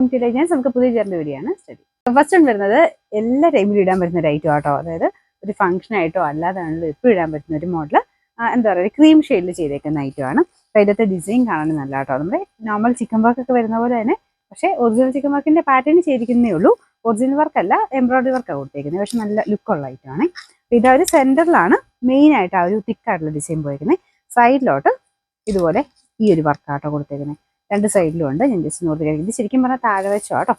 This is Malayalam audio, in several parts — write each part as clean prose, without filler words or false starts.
നമുക്ക് പുതിയ ചേർന്ന വീഡിയോയാണ് സ്റ്റഡി. ഫസ്റ്റ് വൺ വരുന്നത് എല്ലാ ടൈമിലും ഇടാൻ പറ്റുന്ന ഒരു ഐറ്റം ആട്ടോ. അതായത് ഒരു ഫംഗ്ഷൻ ആയിട്ടോ അല്ലാതാണല്ലോ എപ്പോഴും ഇടാൻ പറ്റുന്ന ഒരു മോഡൽ. എന്താ പറയുക, ക്രീം ഷെയ്ഡിൽ ചെയ്തേക്കുന്ന ഐറ്റം ആണ്. അപ്പോൾ ഇതിലത്തെ ഡിസൈൻ കാണാൻ നല്ല കേട്ടോ. നമ്മുടെ നോർമൽ ചിക്കൻ വർക്ക് ഒക്കെ വരുന്ന പോലെ തന്നെ, പക്ഷേ ഒറിജിനൽ ചിക്കൻ വർക്കിന്റെ പാറ്റേൺ ചെയ്തിരിക്കുന്നേ ഉള്ളൂ. ഒറിജിനൽ വർക്കല്ല, എംബ്രോയിഡറി വർക്കാണ് കൊടുത്തേക്കുന്നത്. പക്ഷെ നല്ല ലുക്കുള്ള ഐറ്റം ആണ്. ഇതാ ഒരു സെന്ററിലാണ് മെയിൻ ആയിട്ട് ആ ഒരു തിക്കായിട്ടുള്ള ഡിസൈൻ പോയിരിക്കുന്നത്. സൈഡിലോട്ട് ഇതുപോലെ ഈ ഒരു വർക്കാട്ടോ കൊടുത്തേക്കുന്നത്. രണ്ട് സൈഡിലും ഉണ്ട്. ഞാൻ ജസ്റ്റ് നോട്ട് കഴിക്കും. ഇത് ശരിക്കും പറഞ്ഞാൽ താഴെ വെച്ചോ കേട്ടോ.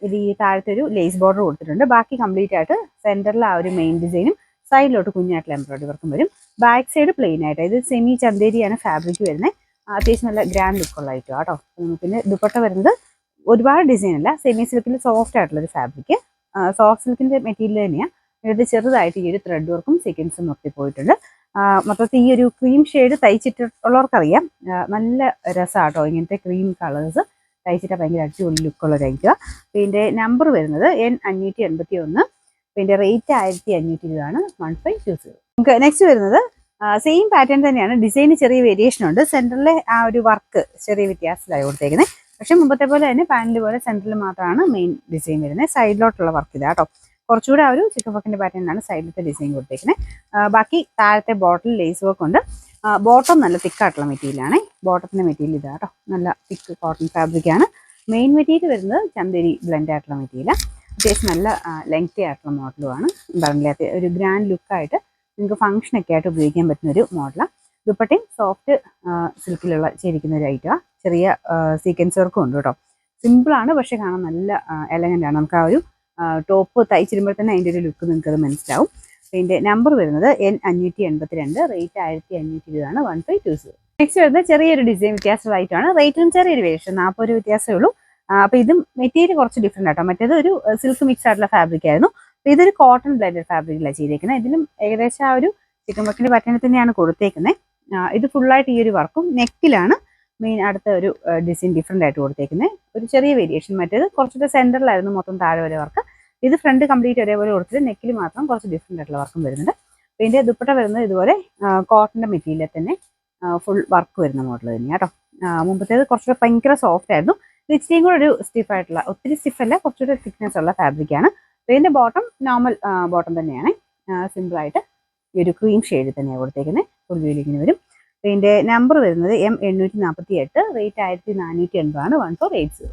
ഇത് ഈ താഴത്തെ ഒരു ലേസ് ബോർഡർ കൊടുത്തിട്ടുണ്ട്. ബാക്കി കംപ്ലീറ്റ് ആയിട്ട് സെന്ററിൽ ആ ഒരു മെയിൻ ഡിസൈനും സൈഡിലോട്ട് കുഞ്ഞായിട്ടുള്ള എംബ്രോയിഡറി വർക്കും വരും. ബാക്ക് സൈഡ് പ്ലെയിൻ ആയിട്ട്, ഇത് സെമി ചന്തേരിയാണ് ഫാബ്രിക് വരുന്നത്. അത്യാവശ്യം നല്ല ഗ്രാൻഡ് ലുക്കുള്ള ഐറ്റം കേട്ടോ. പിന്നെ ദുപ്പട്ട വരുന്നത് ഒരുപാട് ഡിസൈൻ അല്ല, സെമി സിൽക്കിൽ സോഫ്റ്റ് ആയിട്ടുള്ളൊരു ഫാബ്രിക്. സോഫ്റ്റ് സിൽക്കിന്റെ മെറ്റീരിയൽ തന്നെയാണ്. ഇത് ചെറുതായിട്ട് ഈ ഒരു ത്രെഡ് വർക്കും സീക്വൻസും നിർത്തി പോയിട്ടുണ്ട്. മൊത്തത്തിൽ ഈ ഒരു ക്രീം ഷെയ്ഡ് തയ്ച്ചിട്ടുള്ളവർക്കറിയാം, നല്ല രസമാട്ടോ ഇങ്ങനത്തെ ക്രീം കളേഴ്സ് തയ്ച്ചിട്ട് ഭയങ്കര അടിപൊളി ലുക്കുള്ള ഒരു ഐറ്റം. പിന്നെ നമ്പർ വരുന്നത് N581. പിന്നെ റേറ്റ് 1520 1520. നമുക്ക് നെക്സ്റ്റ് വരുന്നത് സെയിം പാറ്റേൺ തന്നെയാണ്. ഡിസൈന് ചെറിയ വേരിയേഷൻ ഉണ്ട്. സെന്ററിലെ ആ ഒരു വർക്ക് ചെറിയ വ്യത്യാസത്തിലായി കൊടുത്തേക്കുന്നത്. പക്ഷെ മുമ്പത്തെ പോലെ തന്നെ പാനൽ പോലെ സെന്ററിൽ മാത്രമാണ് മെയിൻ ഡിസൈൻ വരുന്നത്. സൈഡിലോട്ടുള്ള വർക്ക് ഇതാ കേട്ടോ. കുറച്ചുകൂടെ ആ ഒരു ചിക്കൻ വർക്കിന്റെ പാറ്റേണിലാണ് സൈഡിലത്തെ ഡിസൈൻ കൊടുത്തേക്കുന്നത്. ബാക്കി താഴത്തെ ബോട്ടിൽ ലേസ് വർക്ക് ഉണ്ട്. ബോട്ടം നല്ല തിക്കായിട്ടുള്ള മെറ്റീരിയലാണ്. ബോട്ടത്തിന്റെ മെറ്റീരിയൽ ഇതാ കേട്ടോ. നല്ല തിക്ക് കോട്ടൺ ഫാബ്രിക് ആണ്. മെയിൻ മെറ്റീരിയൽ വരുന്നത് ചന്തേരി ബ്ലെൻഡ് ആയിട്ടുള്ള മെറ്റീരിയൽ. അത്യാവശ്യം നല്ല ലെങ്തി ആയിട്ടുള്ള മോഡലുമാണ്. പറഞ്ഞില്ലാത്ത ഒരു ഗ്രാൻഡ് ലുക്കായിട്ട് നിങ്ങൾക്ക് ഫംഗ്ഷനൊക്കെ ആയിട്ട് ഉപയോഗിക്കാൻ പറ്റുന്ന ഒരു മോഡലാണ്. ദുപ്പട്ടയും സോഫ്റ്റ് സിൽക്കിലുള്ള ചെയ്തിരിക്കുന്ന ഒരു ഐറ്റമാണ്. ചെറിയ സീക്വൻസ് വർക്കും ഉണ്ട് കേട്ടോ. സിമ്പിളാണ്, പക്ഷെ കാണാൻ നല്ല എലഗൻ്റ് ആണ്. നമുക്ക് ആ ഒരു ടോപ്പ് തയ്ച്ചിരുമ്പോൾ തന്നെ അതിൻ്റെ ഒരു ലുക്ക് നിങ്ങൾക്ക് അത് മനസ്സിലാവും. പിന്നെ നമ്പർ വരുന്നത് N582, റേറ്റ് 1520 1520. നെക്സ്റ്റ് വരുന്നത് ചെറിയൊരു ഡിസൈൻ വ്യത്യാസമായിട്ടാണ്. റേറ്റിനും ചെറിയൊരു വേരിയേഷൻ, 40 രൂപ വ്യത്യാസമേ ഉള്ളൂ. അപ്പോൾ ഇതും മെറ്റീരിയൽ കുറച്ച് ഡിഫറെൻ്റ് ആട്ടോ. മറ്റേത് ഒരു സിൽക്ക് മിക്സ് ആയിട്ടുള്ള ഫാബ്രിക് ആയിരുന്നു. അപ്പോൾ ഇതൊരു കോട്ടൺ ബ്ലെൻഡഡ് ഫാബ്രിക്കിലാണ് ചെയ്തേക്കുന്നത്. ഇതിലും ഏകദേശം ആ ഒരു ചിക്കൻ വർക്കിന്റെ പാറ്റേണിൽ തന്നെയാണ് കൊടുത്തേക്കുന്നത്. ഇത് ഫുള്ളായിട്ട് ഈ ഒരു വർക്കും നെക്കിലാണ് മെയിൻ അടുത്ത ഒരു ഡിസൈൻ ഡിഫറെൻ്റ് ആയിട്ട് കൊടുത്തേക്കുന്നത്. ഒരു ചെറിയ വേരിയേഷൻ. മറ്റേത് കുറച്ചുകൂടെ സെൻറ്ററിലായിരുന്നു മൊത്തം താഴെ വരെ വർക്ക്. ഇത് ഫ്രണ്ട് കംപ്ലീറ്റ് ഒരേപോലെ കൊടുത്തിട്ട് നെക്കിൽ മാത്രം കുറച്ച് ഡിഫറെൻ്റ് ആയിട്ടുള്ള വർക്കും വരുന്നുണ്ട്. പിന്നെ ദുപ്പട്ട വരുന്നത് ഇതുപോലെ കോട്ടൻ്റെ മെറ്റീരിയൽ തന്നെ ഫുൾ വർക്ക് വരുന്ന മോഡൽ തന്നെയാണ് കേട്ടോ. മുമ്പത്തേത് കുറച്ചുകൂടെ ഭയങ്കര സോഫ്റ്റ് ആയിരുന്നു. ഇത് ഇച്ചിരിയും കൂടെ ഒരു സ്റ്റിഫായിട്ടുള്ള, ഒത്തിരി സ്റ്റിഫല്ല, കുറച്ചുകൂടെ തിക്നെസ് ഉള്ള ഫാബ്രിക്കാണ്. ഇതിൻ്റെ ബോട്ടം നോർമൽ ബോട്ടം തന്നെയാണ്. സിമ്പിളായിട്ട് ഈ ഒരു ക്രീം ഷെയ്ഡിൽ തന്നെയാണ് കൊടുത്തേക്കുന്നത്. ഫുൾ വീലിങ്ങനെ വരും. ഇതിൻ്റെ നമ്പർ വരുന്നത് M848, റേറ്റ് 1480 1480.